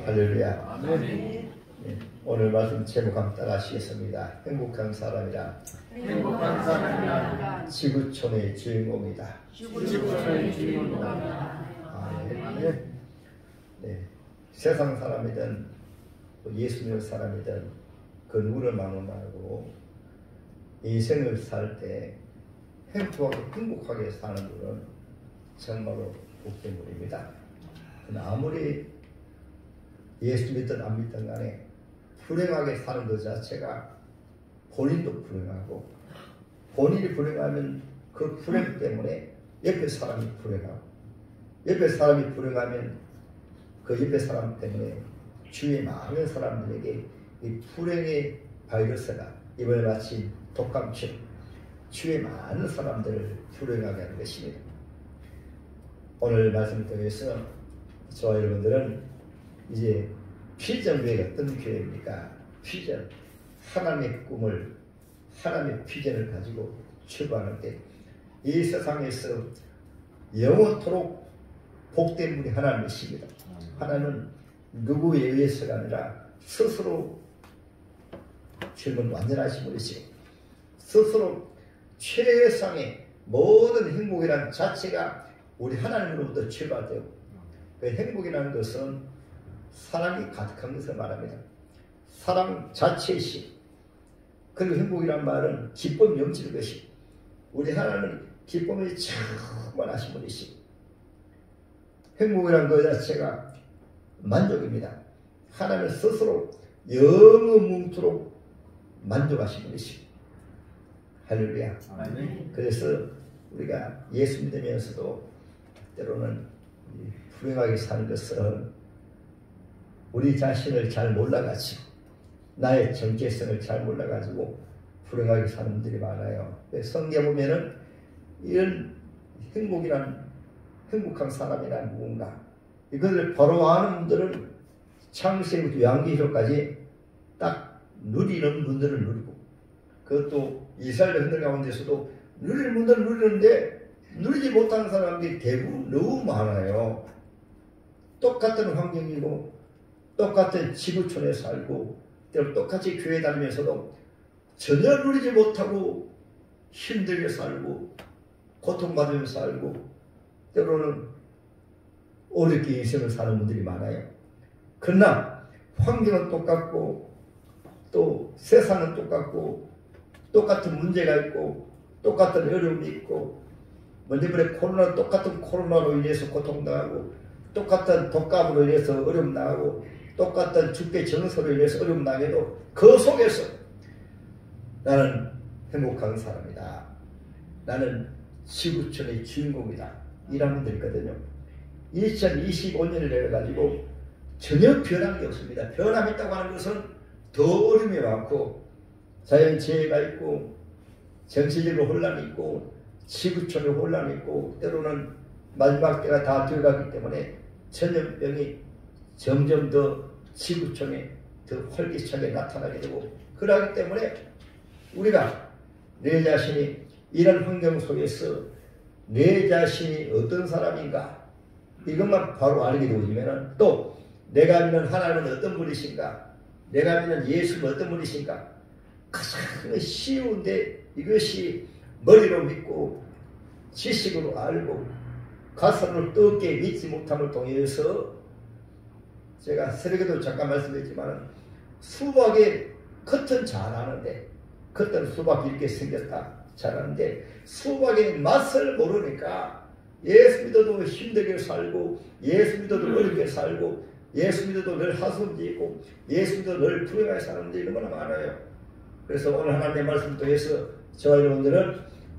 할렐루야. 아멘. 네, 오늘 말씀 제목 한번 따라하시겠습니다. 행복한 사람이라. 행복한 사람이라. 지구촌의 주인공이다. 지구촌의 주인공이다. 아멘. 네, 세상 사람이든 예수 믿는 사람이든 그 누구를 막론하고 인생을 살 때 행복하게 사는 분은 정말로 복된분입니다. 아무리 예수 믿든 안 믿든 간에 불행하게 사는 것 자체가 본인도 불행하고, 본인이 불행하면 그 불행 때문에 옆에 사람이 불행하고, 옆에 사람이 불행하면 그 옆에 사람 때문에 주위에 많은 사람들에게 이 불행의 바이러스가 이번에 마치 독감처럼 주위에 많은 사람들을 불행하게 하는 것입니다. 오늘 말씀을 통해서 저와 여러분들은 이제 비전 교회가 어떤 교회입니까? 비전, 하나님의 꿈을, 하나님의 비전을 가지고 출발하는데, 이 세상에서 영원토록 복된 분이 하나님이십니다. 하나님은 누구에 의해서가 아니라 스스로 질문 완전하신 분이시고, 스스로 최상의 모든 행복이라는 자체가 우리 하나님으로부터 출발되고, 그 행복이라는 것은 사랑이 가득한 것을 말합니다. 사랑 자체이시. 그리고 행복이란 말은 기쁨이 넘치는 것이, 우리 하나님은 기쁨이 충만하신 분이시. 행복이란 것 자체가 만족입니다. 하나님은 스스로 영원토록 만족하신 분이시. 할렐루야. 그래서 우리가 예수 믿으면서도 때로는 불행하게 사는 것은 우리 자신을 잘 몰라가지고, 나의 정체성을 잘 몰라가지고 불행하게 사는 분들이 많아요. 성경에 보면은 이런 행복한 사람이란 누군가, 이것을 바로 아는 분들은 창세기부터 요한계시록까지 딱 누리는 분들을 누리고, 그것도 이스라엘 흔들 가운데서도 누리는 분들은 누리는데 누리지 못하는 사람들이 대부분 너무 많아요. 똑같은 환경이고 똑같은 지구촌에 살고 똑같이 교회 다니면서도 전혀 누리지 못하고 힘들게 살고 고통받으면서 살고 때로는 어렵게 인생을 사는 분들이 많아요. 그러나 환경은 똑같고 또 세상은 똑같고 똑같은 문제가 있고 똑같은 어려움이 있고, 이번에 코로나, 똑같은 코로나로 인해서 고통당하고, 똑같은 독감으로 인해서 어려움 당하고, 똑같은 죽게 정서로 인해서 어려움 당해도 그 속에서 나는 행복한 사람이다, 나는 지구촌의 주인공이다, 이런 분들이 있거든요. 2025년을 내려가지고 전혀 변한 게 없습니다. 변함이 있다고 하는 것은 더 어려움이 많고 자연재해가 있고 정치적으로 혼란이 있고 지구촌에 혼란이 있고, 때로는 마지막 때가 다 되어가기 때문에 전염병이 점점 더 지구촌에 더 활기차게 나타나게 되고, 그러기 때문에 우리가 내 자신이 이런 환경 속에서 내 자신이 어떤 사람인가, 이것만 바로 알게 되면, 또 내가 믿는 하나님은 어떤 분이신가, 내가 믿는 예수는 어떤 분이신가, 가장 쉬운데 이것이 머리로 믿고 지식으로 알고 가슴으로 뜨겁게 믿지 못함을 통해서, 제가 새벽에도 잠깐 말씀드렸지만 수박의 겉은 잘 아는데, 겉은 수박이 이렇게 생겼다 잘 아는데 수박의 맛을 모르니까 예수 믿어도 힘들게 살고, 예수 믿어도 어렵게 살고, 예수 믿어도 늘 하소연지고, 예수 믿어도 늘 불행하게 사는 분들이 너무나 많아요. 그래서 오늘 하나님의 말씀을 통해서 저와 여러분들은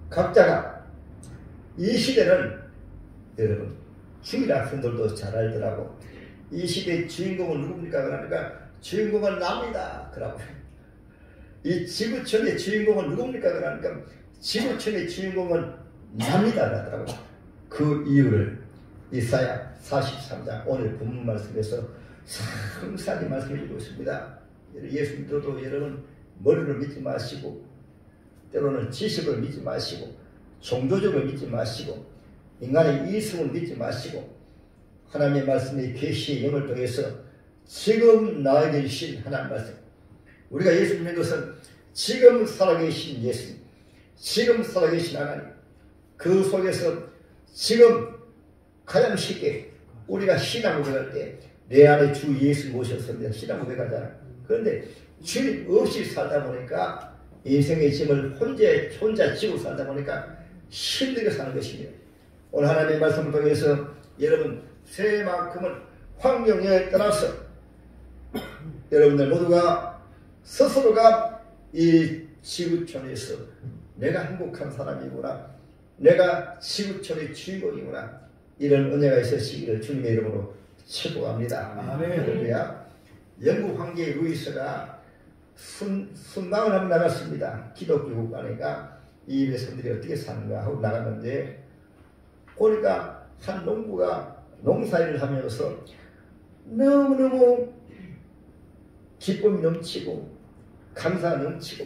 각자가 이 시대는, 여러분 주일 학생들도 잘 알더라고, 이 시대의 주인공은 누굽니까? 그러니까 주인공은 납니다 그러고, 이 지구촌의 주인공은 누굽니까? 그러니까 지구촌의 주인공은 납니다 그러더라고. 그 이유를 이사야 43장 오늘 본문 말씀에서 상세하게 말씀해 주고 있습니다. 예수 믿어도 여러분 머리를 믿지 마시고, 때로는 지식을 믿지 마시고, 종교적을 믿지 마시고, 인간의 이성을 믿지 마시고, 하나님의 말씀의 계시의 영을 통해서 지금 나에게 주신 하나님 말씀. 우리가 예수 믿는 것은 지금 살아계신 예수, 지금 살아계신 하나님, 그 속에서 지금 가장 쉽게 우리가 신앙 고백할 때 내 안에 주 예수 모셔서 신앙 고백하잖아. 그런데 주님 없이 살다 보니까 인생의 짐을 혼자 지고 살다 보니까 힘들게 사는 것입니다. 오늘 하나님의 말씀을 통해서 여러분 새해만큼은 환경에 따라서 여러분들 모두가 스스로가 이 지구촌에서 내가 행복한 사람이구나, 내가 지구촌의 주인공이구나, 이런 은혜가 있으시기를 주님의 이름으로 축복합니다. 할렐루야. 영국 황제 루이스가 순방을 한번 나갔습니다. 기독교 국가니까 이 백성들이 어떻게 사는가 하고 나갔는데, 보니까 한 농부가 농사일을 하면서 너무너무 기쁨이 넘치고 감사가 넘치고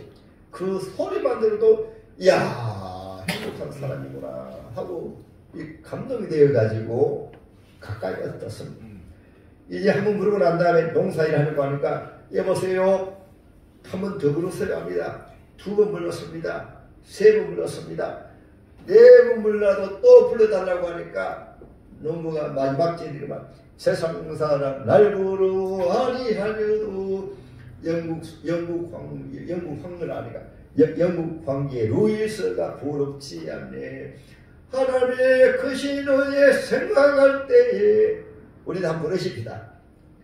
그 소리만 들어도 이야 행복한 사람이구나 하고 이 감동이 되어가지고 가까이 왔었습니다. 이제 한번 부르고 난 다음에 농사일 하는 거 하니까 여보세요 한 번 더 불렀어야 합니다. 2번 불렀습니다. 3번 불렀습니다. 4번 불러도 또 불러달라고 하니까 농부가 마지막 제리만 세상 사람 날 부르하니 하려도 영국 황제 아니가 영국 황제 루이스가 부럽지 않네. 하나님의 그 신호에 생각할 때에 우리는 한번 부르십니다.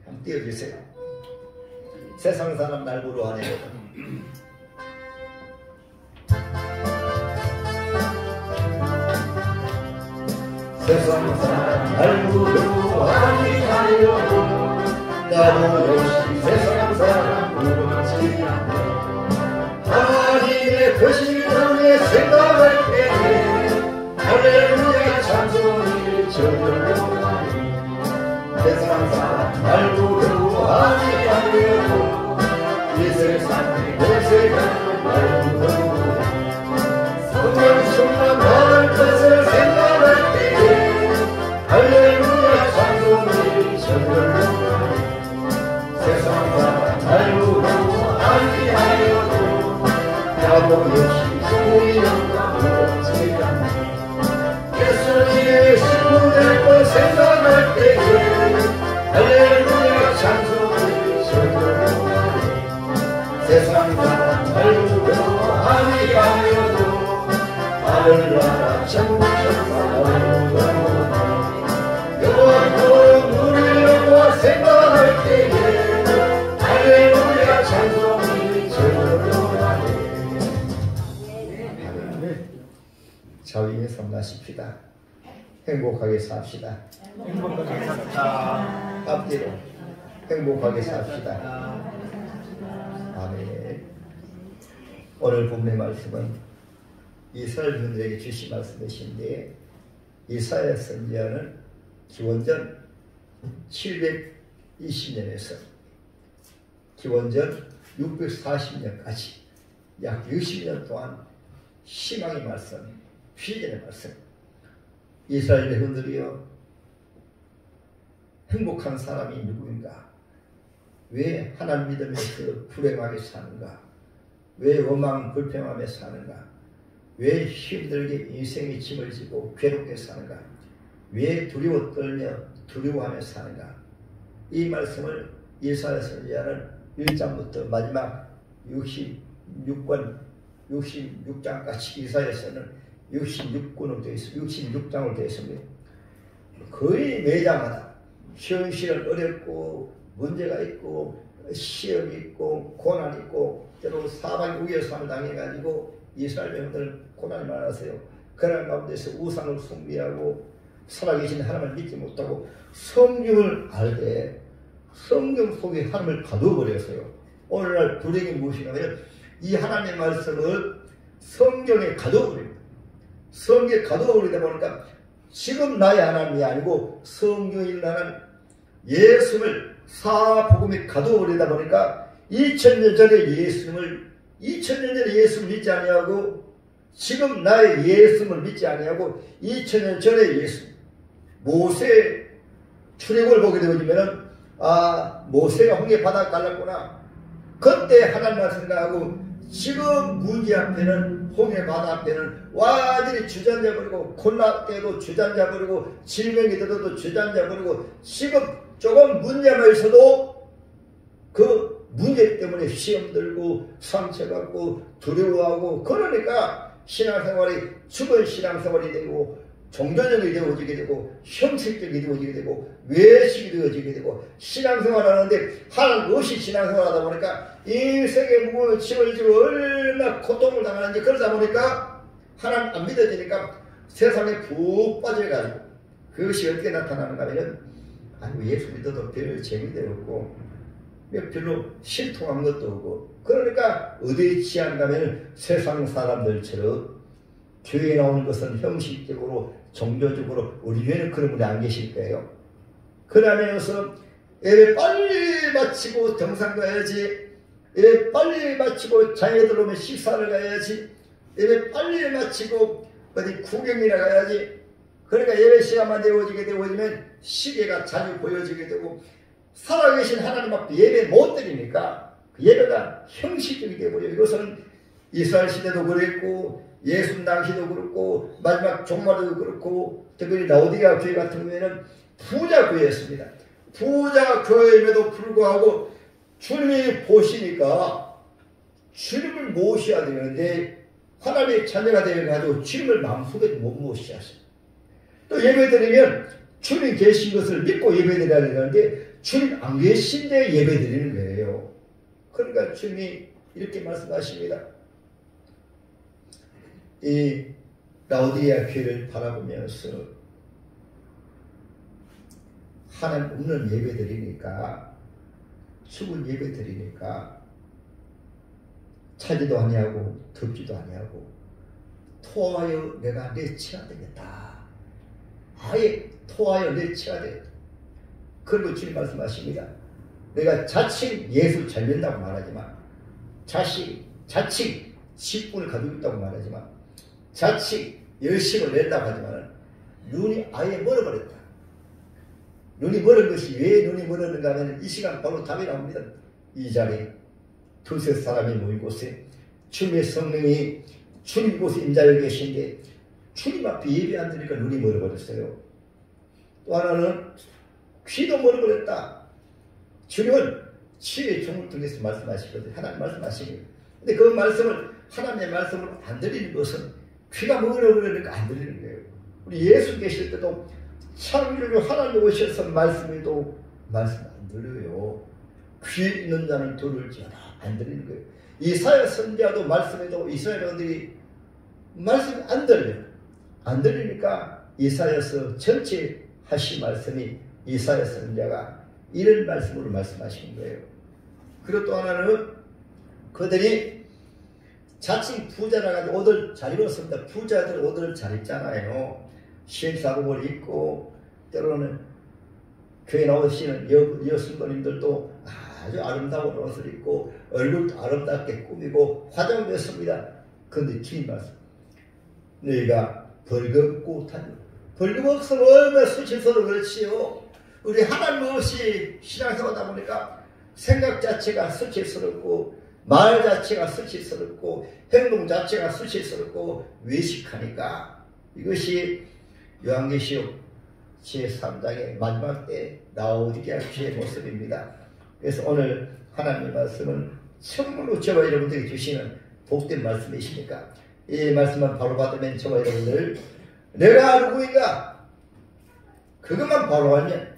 한번 띄워주세요. 세상 사람 날 부르하네. 세상 사람 날 부르하니 하려고 나도 역시 세상 사람 부르지 않네. 하나님의 그 신호에 생각할 때에 할렐루야 찬송이 저절로 가니. 세상 사람 날 부르하니 하려고 이 세상에 내세가 날 부르하니. 성령수만 나를 것을 생각할 때에 할렐루야 찬송이 저절로 가니. 세상 사람 날 부르하니 하려고 나도 역시 소리가 부럽지 않네. 예수님의 신부될 것 생각할 때에 할렐루야 찬송이 저절로 가니. 세상 사람 날 부르하니 하려도 하늘나라 천국 천사로 영원토록 누리려고 생각할 때에 할렐루야 찬송이 저절로 가니. 자위에 삼가십시다. 행복하게 삽시다. 행복하게 삽시다. 앞뒤로 행복하게 삽시다. 아멘. 오늘 본문의 말씀은 이스라엘 분들에게 주신 말씀이신데, 이사야 선지자는 기원전 720년에서 기원전 640년까지 약 60년 동안 희망의 말씀, 비전의 말씀. 이스라엘 백성들이여, 행복한 사람이 누구인가? 왜 하나님 믿으면서 불행하게 사는가? 왜 원망 불평하며 사는가? 왜 힘들게 인생의 짐을 지고 괴롭게 사는가? 왜 두려워 떨며 두려워하며 사는가? 이 말씀을 이사야 선지자는 1장부터 마지막 66장까지 이사야서는 66권으로 되어 있습니다. 66장으로 되어 있습니다. 거의 매장마다 현실은 어렵고 문제가 있고 시험이 있고 고난이 있고 때로 사방이 우겨삼을 당해가지고 이스라엘 백성들 고난이 많았어요. 그런 가운데서 우상을 숭배하고 살아계신 하나님을 믿지 못하고 성경을 알되 성경 속에 하나님을 가둬버렸어요. 오늘날 불행이 무엇이냐 하면 이 하나님의 말씀을 성경에 가둬버립니다. 성경에 가둬버리다 보니까 지금 나의 하나님이 아니고 성경에 있는 하나님 예수를 사복음에 가둬버리다 보니까 2000년 전에 예수를 믿지 아니하고 지금 나의 예수를 믿지 아니하고 2000년 전에 예수 모세 출애굽을 보게 되어지면은 모세가 홍해 바다 갈랐구나. 그때 하나님만 생각하고 지금 문제 앞에는 홍해 바다 앞에는 완전히 주저앉아 버리고 콜라 때도 주저앉아 버리고 질병이 들어도 주저앉아 버리고 지금 조금 문제만 있어도 그 문제 때문에 시험 들고 상처받고 두려워하고 그러니까 신앙생활이 죽은 신앙생활이 되고 종교적이 되어지게 되고 형식적이 되어지게 되고 외식이 되어지게 되고 신앙생활하는데 하나님 없이 신앙생활하다 보니까 인생의 무거운 짐을 지고 얼마나 고통을 당하는지 그러다 보니까 하나님 안 믿어지니까 세상에 푹 빠져가지고 그것이 어떻게 나타나는가 하면 예수 믿어도 별 재미도 없고 별로 신통한 것도 없고 그러니까 어디에 취한가 하면 세상 사람들처럼 교회에 나오는 것은 형식적으로 종교적으로 우리 교회는 그런 분이 안 계실 거예요. 그러면서 예배 빨리 마치고 등산 가야지, 예배 빨리 마치고 자녀들 오면 식사를 가야지, 예배 빨리 마치고 어디 구경이나 가야지. 그러니까 예배 시간만 되어지면 시계가 자주 보여지게 되고 살아계신 하나님 앞에 예배 못 드리니까 그 예배가 형식적이 되어버려요. 이것은 이스라엘 시대도 그랬고 예수 당시도 그렇고 마지막 종말도 그렇고 특별히 라오디게아 교회 같은 경우에는 부자 교회였습니다. 부자 교회임에도 불구하고 주님이 보시니까 주님을 모셔야 되는데 하나님의 자녀가 되어가지고 주님을 마음속에 못 모시셨어요. 또 예배드리면 주님 계신 것을 믿고 예배드려야 되는데 주님 안 계신데 예배드리는 거예요. 그러니까 주님이 이렇게 말씀하십니다. 이 라오디게아 교회를 바라보면서 하나님 없는 예배 드리니까 죽은 예배 드리니까 차지도 아니하고 덥지도 아니하고 토하여 내가 내치가 되겠다. 아예 토하여 내치가 되겠다. 그리고 주님 말씀하십니다. 내가 자칭 예수 잘 믿는다고 말하지만 자칭 10분을 가지고 있다고 말하지만 자칭 열심을 낸다고 하지만 눈이 아예 멀어버렸다. 눈이 멀은 것이 왜 눈이 멀었는가 하면 이 시간 바로 답이 나옵니다. 이 자리에 두세 사람이 모인 곳에 주님의 성령이 주님 곳에 임자여 계신데 주님 앞에 예배 안 드리니까 눈이 멀어버렸어요. 또 하나는 귀도 멀어버렸다. 주님은 치유의 종을 통해서 말씀하시거든요. 하나님 말씀하시거든요. 근데 그 말씀을 하나님의 말씀을 안 드리는 것은 귀가 멀어버리니까 안 들리는 거예요. 우리 예수 계실 때도 창조주 하나님 오셔서 말씀해도 말씀 안 들려요. 귀 있는 자는 들을지어다 안 들리는 거예요. 이사야 선지자도 말씀해도 이스라엘인들이 말씀 안 들려요. 안 들리니까 이사야서 전체 하신 말씀이 이사야 선지자가 이런 말씀으로 말씀하시는 거예요. 그리고 또 하나는 그들이 자칭 부자라 가지고 옷을 잘 입었습니다. 부자들 옷을 잘 입잖아요. 신사복을 입고 때로는 교회 나오시는 여성분님들도 아주 아름다운 옷을 입고 얼굴도 아름답게 꾸미고 화장도 했습니다. 그런데 주님 말씀 너희가 벌거벗고 다니고 벌거벗으면 얼마나 수치스러워 그렇지요. 우리 하나님 없이 신앙생활하다 보니까 생각 자체가 수치스럽고 말 자체가 수치스럽고 행동 자체가 수치스럽고 외식하니까 이것이 요한계시록 제3장의 마지막 때 라오디게아 교회의 모습입니다. 그래서 오늘 하나님의 말씀은 선물로 저와 여러분들에게 주시는 복된 말씀이시니까 이 말씀만 바로 받으면 저와 여러분들 내가 누구인가 그것만 바로 알면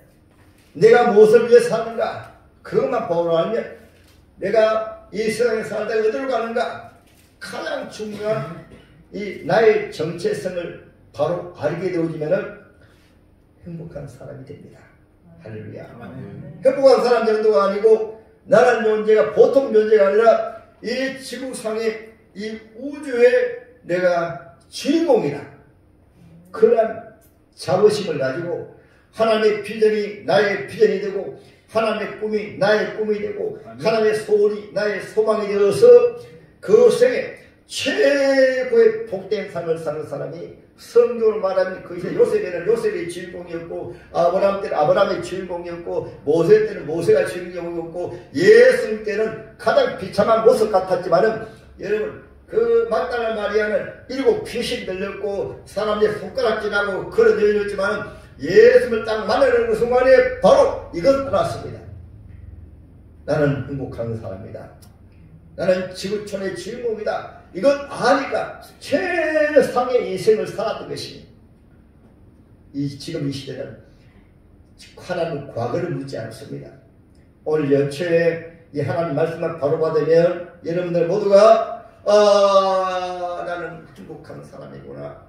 내가 무엇을 위해 사는가 그것만 바로 알면 내가 이 세상에 살다 어디로 가는가 가장 중요한 이 나의 정체성을 바로 알게 되어지면 행복한 사람이 됩니다. 할렐루야. 행복한 사람 정도가 아니고 나라는 존재가 보통 존재가 아니라 이 지구상의 이 우주의 내가 주인공이다. 그러한 자부심을 가지고 하나님의 비전이 나의 비전이 되고 하나님의 꿈이 나의 꿈이 되고 하나님의 소원이 나의 소망이 되어서 그 생에 최고의 복된 삶을 사는 사람이 성경으로 말하면 그것이 요셉에는 요셉의 주인공이었고 아브라함 때는 아브라함의 주인공이었고 모세 때는 모세가 주인공이었고 예수님 때는 가장 비참한 모습 같았지만은 여러분 그 막달라 마리아는 7 귀신 들렸고 사람들이 손가락질하고 걸어 내렸지만 예수님을 딱 만나는 순간에 바로 이것 알았습니다. 나는 행복한 사람이다. 나는 지구촌의 주인공이다. 이것 아니까 최상의 인생을 살았던 것이 지금 이 시대는 하나님 과거를 묻지 않습니다. 오늘 연초에 이 하나님 말씀만 바로 받으면 여러분들 모두가 나는 행복한 사람이구나.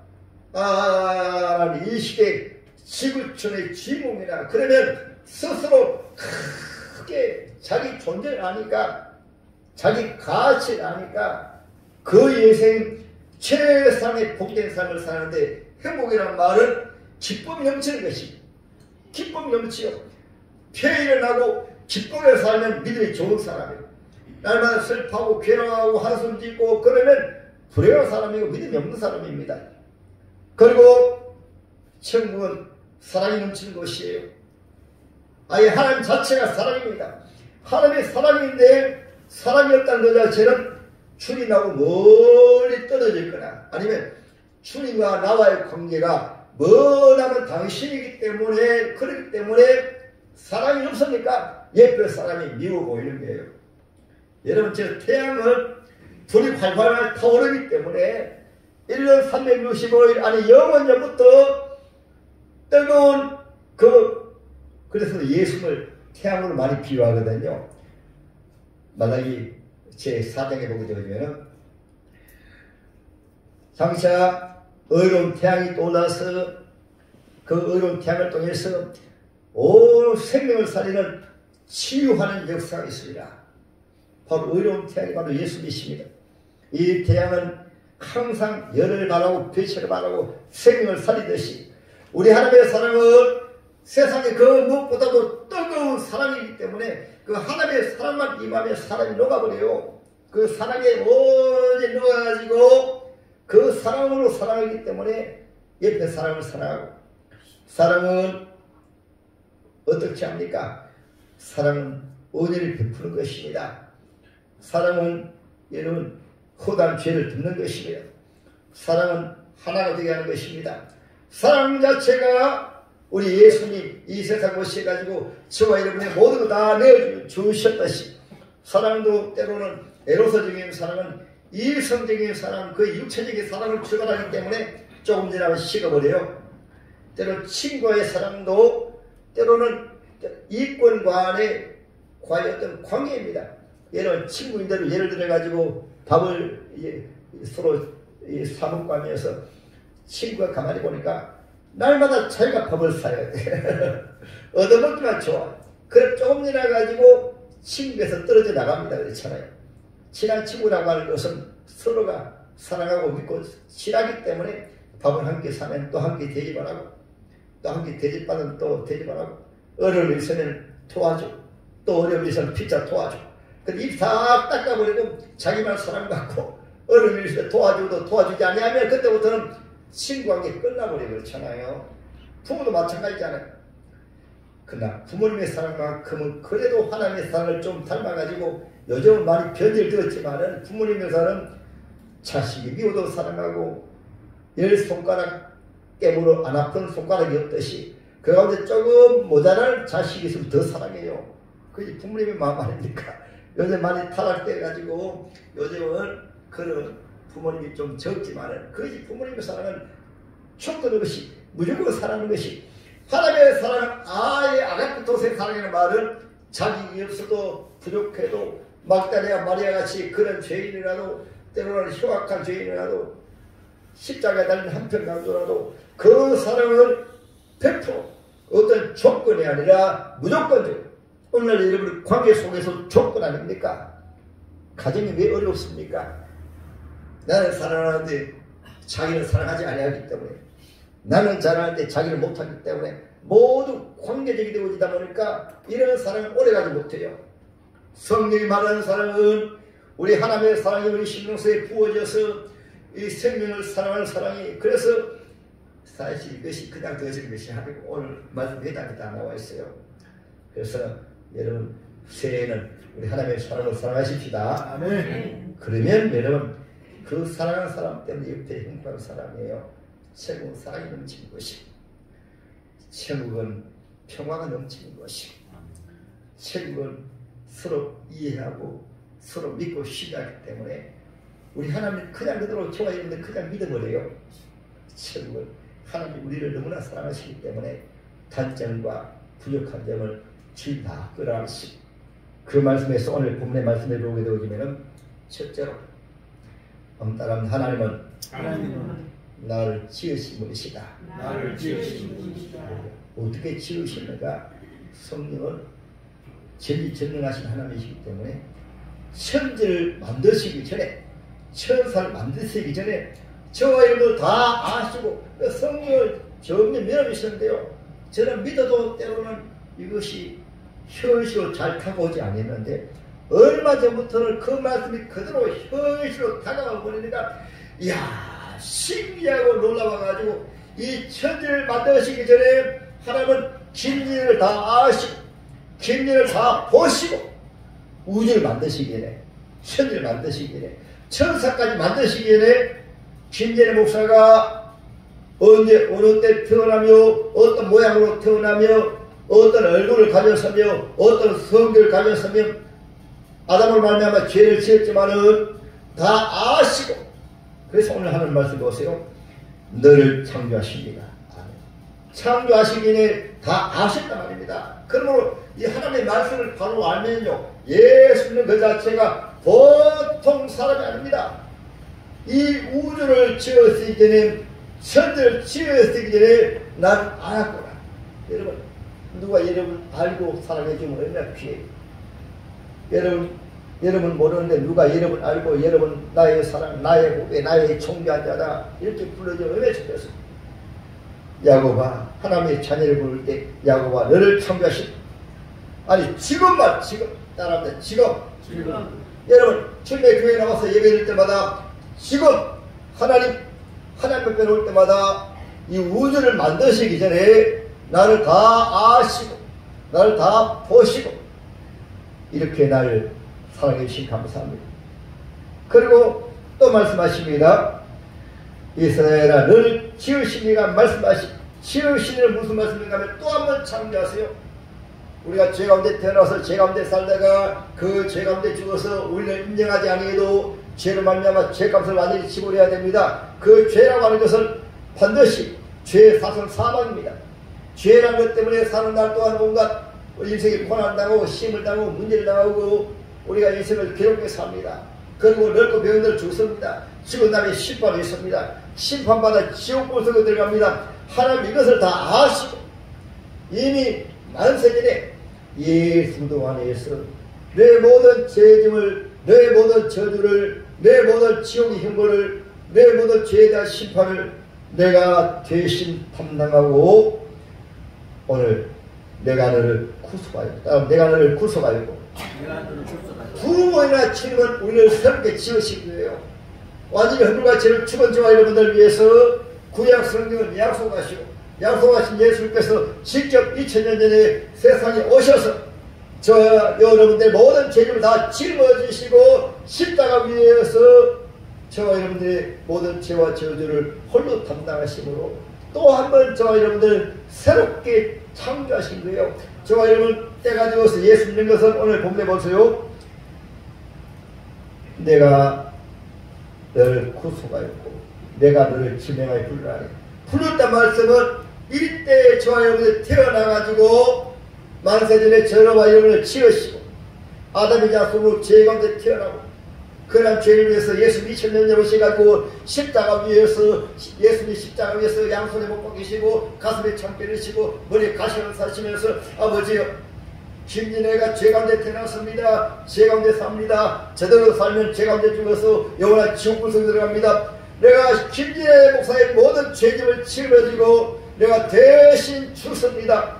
나는 이 시대 지구촌의 주인공이다. 그러면 스스로 크게 자기 존재를 아니까 자기 가치를 아니까 그 인생 최상의 복된 삶을 사는데 행복이라는 말은 기쁨이 넘치는 것이 기쁨이 넘치요. 폐일을 하고 기쁨을 살면 믿음이 좋은 사람이에요. 날마다 슬퍼하고 괴로워하고 한숨 짓고 그러면 불행한 사람이고 믿음이 없는 사람입니다. 그리고 천국은 사랑이 넘치는 곳이에요. 아예 하나님 자체가 사랑입니다. 하나님이 사랑인데 사랑이 없다는 것 자체는 주님하고 멀리 떨어졌거나 아니면 주님과 나와의 관계가 머나먼 당신이기 때문에 그렇기 때문에 사랑이 없으니까 옆에 사람이 미워 보이는 거예요. 여러분 저 태양은 불이 활활 타오르기 때문에 1년 365일 아니 영원전부터 뜨거운 그래서 예수를 태양으로 많이 비유하거든요. 말라기 제4장에 보게 되면 장차 의로운 태양이 떠올라서 그 의로운 태양을 통해서 온 생명을 살리는 치유하는 역사가 있습니다. 바로 의로운 태양이 바로 예수님이십니다. 이 태양은 항상 열을 발하고 빛을 발하고 생명을 살리듯이 우리 하나님의 사랑은 세상에 그 무엇보다도 뜨거운 사랑이기 때문에 그 하나님의 사랑만 임하면 사람이 녹아버려요. 그 사랑에 오직 녹아가지고 그 사랑으로 사랑하기 때문에 옆에 사람을 사랑하고 사랑은 어떻게 합니까? 사랑은 은혜를 베푸는 것입니다. 사랑은 여러분 허다한 죄를 덮는 것입니다. 사랑은 하나가 되게 하는 것입니다. 사랑 자체가 우리 예수님 이 세상 오셔가지고 저와 여러분의 모든 거 다 내어주셨다시 사랑도 때로는 에로서적인 사랑은 이성적인 사랑 그 육체적인 사랑을 추구하기 때문에 조금 지나면 식어버려요. 때로는 친구와의 사랑도 때로는 이권과의 어떤 관계입니다. 예를 친구인데도 예를 들어가지고 밥을 서로 사먹고 친구가 가만히 보니까 날마다 자기가 밥을 사야 돼. 얻어먹기만 좋아. 그래 조금 지나가지고 친구에서 떨어져 나갑니다. 그렇잖아요. 친한 친구라고 하는 것은 서로가 사랑하고 믿고 친하기 때문에 밥을 함께 사면 또 함께 대접하고 또 함께 대접받으면 또 대접하고 어려움이 있으면 도와줘. 또 어려움이 있으면 피자 도와줘. 근데 입 다 닦아버리고 자기만 사랑받고 어려움이 있으면 도와줘도 도와주지 아니하면 그때부터는 친구관계 끝나버려 그렇잖아요. 부모도 마찬가지잖아요. 그러나 부모님의 사랑만큼은 그래도 하나님의 사랑을 좀 닮아가지고 요즘은 많이 변질되었지만은 부모님의 사랑은 자식이 미워도 사랑하고 10손가락 깨물어 안 아픈 손가락이 없듯이 그 가운데 조금 모자란 자식이 있으면 더 사랑해요. 그게 부모님의 마음 아닙니까? 요즘 많이 타락돼가지고 요즘은 그런 부모님이 좀 적지만은 그것이 부모님의 사랑은 촉구는 것이 무조건 사랑하는 것이 하나님의 사랑은 아예 아가토스의 사랑이라는 말은 자격이 없어도 부족해도 막달리아 마리아같이 그런 죄인이라도 때로는 흉악한 죄인이라도 십자가에 달린 한편 강도라도 그 사랑은 100% 어떤 조건이 아니라 무조건적으로 오늘 여러분 관계 속에서 조건 아닙니까? 가정이 왜 어렵습니까? 나는 사랑하는데 자기는 사랑하지 아니하기 때문에 나는 잘하는데 자기는 못하기 때문에 모두 관계적이 되어지다 보니까 이런 사랑은 오래가지 못해요. 성경이 말하는 사랑은 우리 하나님의 사랑이 우리 심령속에 부어져서 이 생명을 사랑하는 사랑이, 그래서 사실 이것이 그냥 되어지는 것이 아니고 오늘 말씀 회장에 다 나와 있어요. 그래서 여러분 새해에는 우리 하나님의 사랑을 사랑하십시다. 아멘. 그러면 여러분 그 사랑하는 사람 때문에 옆에 행복한 사람이에요. 천국은 사랑이 넘치는 것이, 천국은 평화가 넘치는 것이, 천국은 서로 이해하고 서로 믿고 신뢰하기 때문에 우리 하나님 그냥 그대로 좋아했는데 그냥 믿어버려요. 천국은 하나님 우리를 너무나 사랑하시기 때문에 단점과 부족한 점을 주인 다 끌어안으시고, 그 말씀에서 오늘 본문의 말씀을 보게 되어지면은 첫째로 따라하면 하나님은 나를 지으신 분이시다. 나를 지으신 분이시다. 어떻게 지으시는가? 성령은 전지전능하신 하나님이시기 때문에 천지를 만드시기 전에, 천사를 만드시기 전에 저와 여러분들 다 아시고 성령을 점점 밀어주시는데요. 저는 믿어도 때로는 이것이 현실로 잘 다가오지 않았는데 얼마 전부터는 그 말씀이 그대로 현실로 다가가 버리니까 이야 신기하고 놀라워가지고 이 천지를 만드시기 전에 하나님은 김일을 다 아시고 김일을 다 보시고 우주를 만드시기 전에, 천지를 만드시기 전에, 천사까지 만드시기 전에 김재래 목사가 언제 어느 때 태어나며 어떤 모양으로 태어나며 어떤 얼굴을 가졌으며 어떤 성격을 가졌으며 아담을 말미암아 죄를 지었지만은 다 아시고, 그래서 오늘 하는 말씀 보세요. 너를 창조하십니다. 창조하시기 전에 다 아셨단 말입니다. 그러므로 이 하나님의 말씀을 바로 알면요, 예수는 그 자체가 보통 사람이 아닙니다. 이 우주를 지었기 전에, 천지를 지었기 전에 난 알았구나. 여러분, 누가 여러분 알고 사랑해주면 얼마나 귀해요. 여러분 모르는데 누가 여러분 알고 여러분 나의 사랑, 나의 후배, 나의 존귀한 자다 이렇게 불러주면 얼마나 좋겠어요. 야곱아, 하나님의 자녀를 부를 때 야곱아 너를 창조하신, 아니 지금만, 지금 따라합니다. 지금. 여러분 주님의 교회에 나와서 예배드릴 때마다 지금 하나님 앞에 올 때마다 이 우주를 만드시기 전에 나를 다 아시고 나를 다 보시고 이렇게 나를 사랑해 주신 감사합니다. 그리고 또 말씀하십니다. 이스라엘아 너를 지으시니가 지으시니는 무슨 말씀인가 하면 또 한 번 창조하세요. 우리가 죄 가운데 태어나서 죄 가운데 살다가 그 죄 가운데 죽어서 우리를 인정하지 아니해도 죄로 말미암아 죄값을 완전히 지불해야 됩니다. 그 죄라고 하는 것은 반드시 죄의 사선 사망입니다. 죄라는 것 때문에 사는 날 동안 온갖 인생이 고난당하고 시험을 당하고 문제를 당하고 우리가 인생을 괴롭게 삽니다. 그리고 늙고 병들 죽습니다. 죽은 다음에 심판이 있습니다. 심판받아 지옥불속에 들어갑니다. 하나님 이것을 다 아시고 이미 만세전에 예수도 안에서 내 모든 죄짐을, 내 모든 저주를, 내 모든 지옥의 형벌을, 내 모든 죄에 대한 심판을 내가 대신 담당하고 오늘 내가 너를 구속하였고, 내가 너를 구속하였고 두 번이나 주님은 우리를 새롭게 지으신 거예요. 완전히 흙물같이 죽은 저와 여러분들 위해서 구약 성경은 약속하신 예수님께서 직접 2000년 전에 세상에 오셔서 저와 여러분들 모든 죄를 다 짊어지시고 십자가 위에서 저와 여러분들의 모든 죄와 저주를 홀로 담당하심으로 또 한 번 저와 여러분들 새롭게 창조하신 거예요. 저와 여러분 때가 되어서 예수 믿는 것은 오늘 본문에 보세요. 내가 너를 구속하였고 내가 너를 지명하여 부르라니. 부르었단 말씀은 이때 저와 여러분이 태어나가지고 만세전에 저와 여러분을 지으시고 아담의 자손으로 죄 가운데 태어나고 그런 죄를 위해서 예수 2000년 전에 오셔가지고 십자가 위에서 예수님 십자가 위에서 양손에 못 박히시고 가슴에 창뼈를 치고 머리에 가시를 사시면서 아버지여 김진애가 죄 가운데 태어났습니다. 죄 가운데 삽니다. 제대로 살면 죄 가운데 죽어서 영원한 지옥불속에 들어갑니다. 내가 김진애 목사의 모든 죄짐을 짊어지고 내가 대신 죽습니다.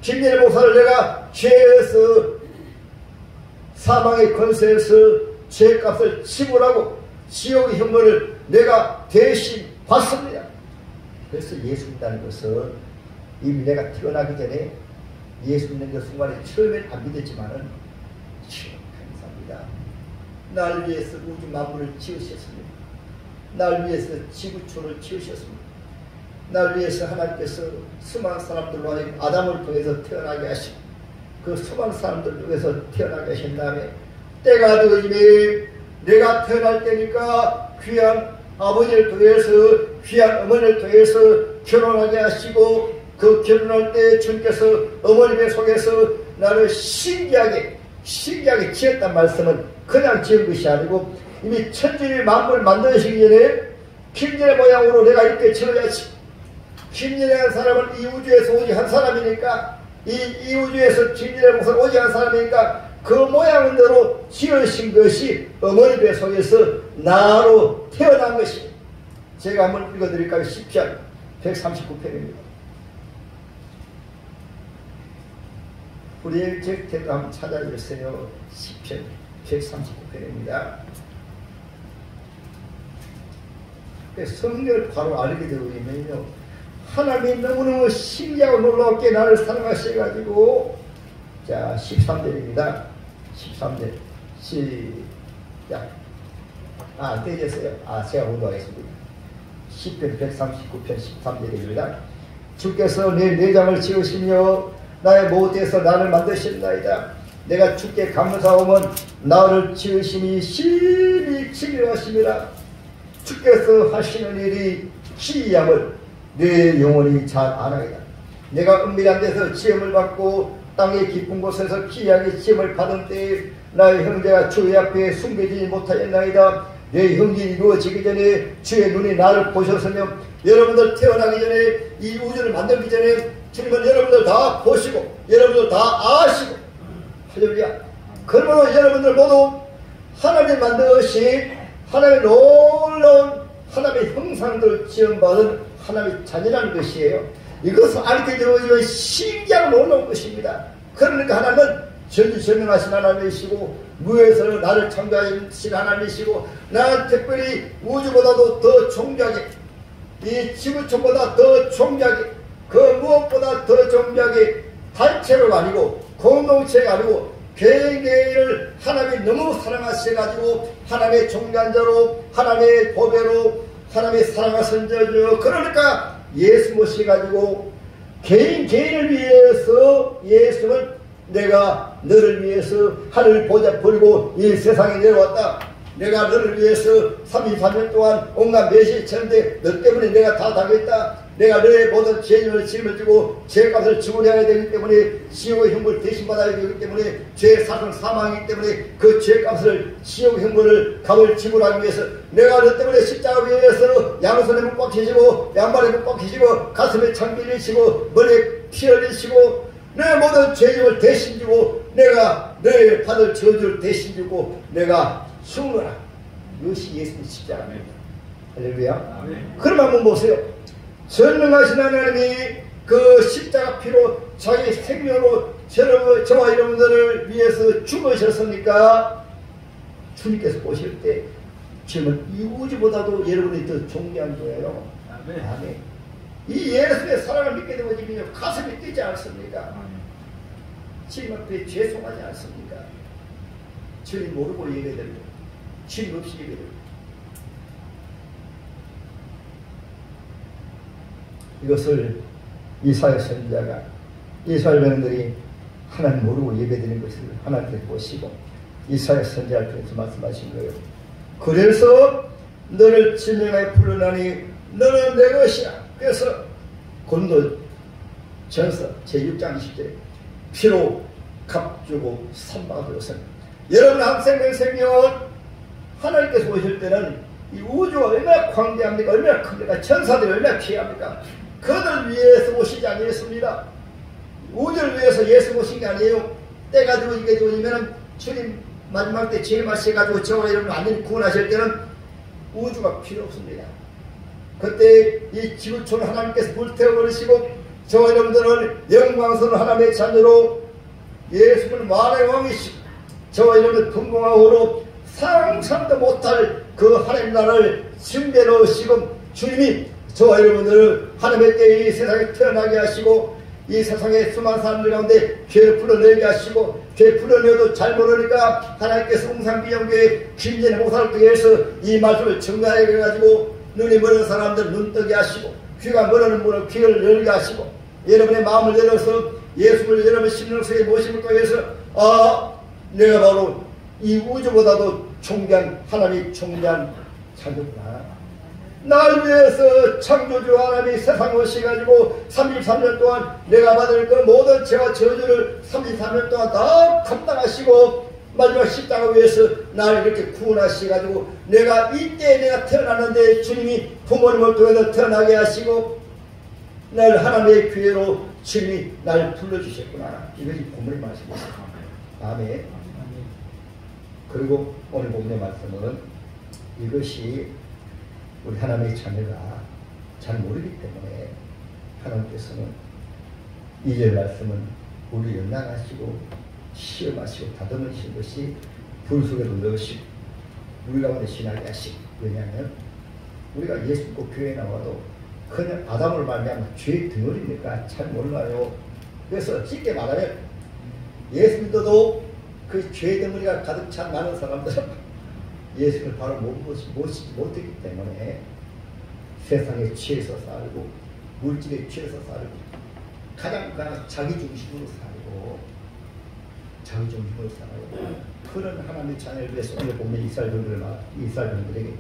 김진애 목사를 내가 죄에서 사망의 권세에서 죄값을 지불하고 지옥의 형벌을 내가 대신 받습니다. 그래서 예수 믿다는 것은 이미 내가 태어나기 전에 예수 믿는 그 순간에 처음엔 안 믿었지만은 감사합니다. 날 위해서 우주 만물을 지으셨습니다. 날 위해서 지구촌을 지으셨습니다. 날 위해서 하나님께서 수많은 사람들로 하여금 아담을 통해서 태어나게 하시고 그 수많은 사람들 중에서 태어나게 하신 다음에 때가 되어지니 내가 태어날 때니까 귀한 아버지를 통해서 귀한 어머니를 통해서 결혼하게 하시고 그 결혼할 때 주님께서 어머니 배 속에서 나를 신기하게 지었단 말씀은 그냥 지은 것이 아니고 이미 천지를 만물을 만드시기 전에 김진의 모양으로 내가 이렇게 지어야지. 김진의 사람은 이 우주에서 오직 한 사람이니까 이 우주에서 김진의 목사는 오직 한 사람이니까 그 모양대로 지으신 것이 어머니 배 속에서 나로 태어난 것이. 제가 한번 읽어드릴까요? 시편 139편입니다. 우리 일제태도 한번 찾아주세요. 시편 139편입니다. 성경을 바로 알게 되면요, 하나님이 너무너무 신기하고 놀랍게 나를 사랑하셔가지고, 자 13절입니다. 13절 시작. 되셨어요? 제가 공부하겠습니다. 시편 139편 13절입니다. 주께서 내 내장을 지으시며 나의 못에서 나를 만드셨나이다. 내가 주께 감사하면 나를 지으심이 심히 기묘하심이라. 주께서 하시는 일이 기이함을 내 영혼이 잘 아나이다. 내가 은밀한 데서 지음을 받고 땅의 깊은 곳에서 기이하게 지음을 받은 때에 나의 형제가 주의 앞에 숨겨지지 못하였나이다. 내 형질이 이루어지기 전에 주의 눈이 나를 보셨으며 여러분들 태어나기 전에 이 우주를 만들기 전에 주님은 여러분들 다 보시고 여러분들 다 아시고, 할렐루야. 그러므로 여러분들 모두 하나님 만드신 하나님의 놀라운 하나님의 형상들 지음받은 하나님의 자녀라는 것이에요. 이것을 알게 되어지면 신기하고 놀라운 것입니다. 그러니까 하나님은 전지전능하신 하나님이시고 무에서 나를 창조하신 하나님이시고 나는 특별히 우주보다도 더 존귀하게, 이 지구촌보다 더 존귀하게, 그 무엇보다 더 존귀하게 단체가 아니고 공동체가 아니고 개개인을 하나님이 너무 사랑하셔가지고 하나님의 존귀한 자로 하나님의 보배로 하나님의 사랑하신 자죠. 그러니까 예수 모셔가지고 개인을 위해서 예수는 내가 너를 위해서 하늘 보좌 버리고 이 세상에 내려왔다. 내가 너를 위해서 33년 동안 온갖 매실 쳤는데 너 때문에 내가 다 당했다. 내가 너의 모든 죄를 짊어지고 죄값을 지불해야 되기 때문에 지옥의 형벌을 대신 받아야 되기 때문에 죄 사상 사망이기 때문에 그 죄값을 지옥의 형벌을 값을 지불하기 위해서 내가 너 때문에 십자가 위에서 양손에 못 박히시고 양발에 못 박히시고 가슴에 창 빌리시고 머리에 피 흘리시고 내 모든 죄짐을 대신 지고 내가 너의 받을 저주를 대신 지고 내가 죽노라. 이것이 예수님의 십자가입니다. 할렐루야. 그럼 한번 보세요. 전능하신 하나님이 그 십자가 피로 자기 생명으로 저와 여러분들을 위해서 죽으셨으니까 주님께서 보실 때 지금은 이 우주보다도 여러분이 더 존귀한 거예요. 아멘. 이 예수의 사랑을 믿게 되면 가슴이 뛰지 않습니까? 주님 앞에 죄송하지 않습니까? 주님 모르고 예배드리고 주님 없이 예배드리고. 이것을 이사야 선지자가 이스라엘 백성들이 하나님 모르고 예배드리는 것을 하나님께서 보시고 이사야 선지자를 통해서 말씀하신 거예요. 그래서 너를 진정하여 부르나니 너는 내 것이야. 그래서 고린도 전서 제6장 20절에 피로 값주고 선박으로서 여러분 항생명 생명은 하나님께서 보실 때는 이 우주가 얼마나 광대합니까? 얼마나 큽니까? 천사들이 얼마나 귀합니까? 그들 위해서 오시지 아니했습니다. 우주를 위해서 예수 오신 게 아니에요. 때가 되고 이게 되면 주님 마지막 때 제일 마셔가지고 저와 여러분 완전히 구원하실 때는 우주가 필요 없습니다. 그때 이 지구촌을 하나님께서 불태워버리시고 저와 여러분들은 영광스러운 하나님의 자녀로 예수는 만의 왕이시고 저와 여러분들 분공하고로 상상도 못할 그 하나님 나라를 증대로 지금 주님이 저와 여러분들을 하나님의 때에 이 세상에 태어나게 하시고 이 세상에 수많은 사람들 가운데 죄를 풀어내게 하시고 죄 풀어내도 잘 모르니까 하나님께서 웅산비영교회 김진애 목사를 통해서 이 말씀을 증가해 가지고 눈이 멀은 사람들 눈 뜨게 하시고 귀가 멀은 분을 귀를 열게 하시고 여러분의 마음을 열어서 예수를 여러분 심령 속에 모심을 통해서 내가 바로 이 우주보다도 존귀한 하나님이 존귀한 자녀구나. 날 위해서 창조주 하나님이 세상에 오셔가지고 33년 동안 내가 받을 그 모든 죄와 저주를 33년 동안 다 감당하시고 마지막 십자가 위해서 날 이렇게 구원하셔가지고 내가 이때에 내가 태어났는데 주님이 부모님을 통해서 태어나게 하시고 날 하나님의 기회로 주님이 날 불러주셨구나. 이것이 본문의 말씀입니다. 아멘. 그리고 오늘 본문의 말씀은 이것이 우리 하나님의 자녀가 잘 모르기 때문에 하나님께서는 2절 말씀은 우리 연락하시고 시험하시고 다듬으신 것이 불 속에도 넣으시고 우리 가운데 신하게 하시고 왜냐하면 우리가 예수 믿고 교회에 나와도 그냥 아담을 말미암아 죄의 덩어리니까 잘 몰라요. 그래서 쉽게 말하면 예수 믿어도 그 죄의 덩어리가 가득 찬 많은 사람들은 예수를 바로 모시지 못했기 때문에 세상에 취해서 살고 물질에 취해서 살고 가장 자기 중심으로 살고 자기 중심으로 살아요. 그런 하나님의 자녀를 위해서 오늘 보면 이스라엘들에게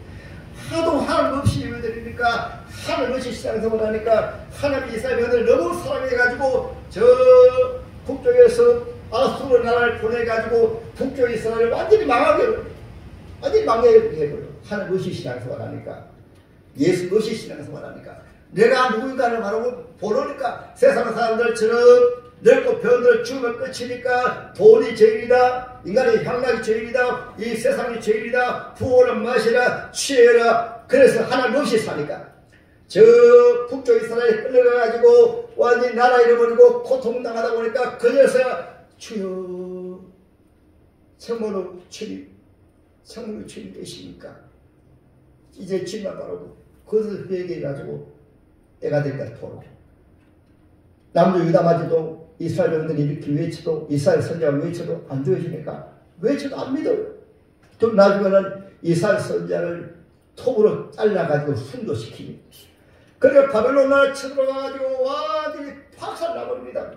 하도 하나님 없이 예배드리니까 하나님 없이 신앙생활 하니까 하나님 이스라엘을 너무 사랑해가지고 저 북쪽에서 아수르 나라를 보내가지고 북쪽 이스라엘을 완전히 망하게 해버려. 하나님 없이 신앙생활 하니까 예수 없이 신앙생활 하니까 내가 누군가를 바라고 보러니까 세상 사람들처럼 늙고 병들 죽으면 끝이니까 돈이 죄인이다. 인간의 향락이 죄인이다. 이 세상이 죄인이다. 부어는 마시라. 취해라. 그래서 하나님 없이 사니까 저 북쪽 이스라엘에 끌려가가지고 완전히 나라 잃어버리고 고통당하다 보니까 그녀서 주여 성모로 주님 성모로 주님 되시니까 이제 주님만 바라고 그것을 회개해가지고 때가 되니까 도로 남도 유다마지도 이스라엘 백성들이 이렇게 외쳐도 이스라엘 선지자가 외쳐도 안 되어지니까 외쳐도 안 믿어요. 또 나중에는 이스라엘 선지자를 톱으로 잘라가지고 순도시키니 그러니까 바벨론 나라에 쳐들어가가지고 완전히 박살나버립니다.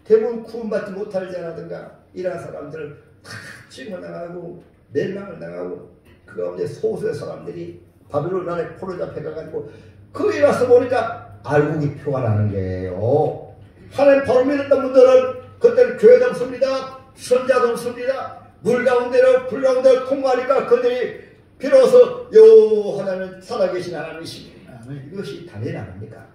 대부분 구원받지 못할 자라든가 이런 사람들을 다 징벌당하고 멸망을 당하고 그 가운데 소수의 사람들이 바벨론 나라에 포로 잡혀가가지고 거기 가서 보니까 알곡이 표가 나는 거예요. 하나님 바로 믿었던 분들은 그때는 교회도 없습니다. 선자도 없습니다. 물 가운데로 불 가운데로 통과하니까 그들이 비로소 요 하나님은 살아계신 하나님이십니다. 이것이 다니엘 아닙니까?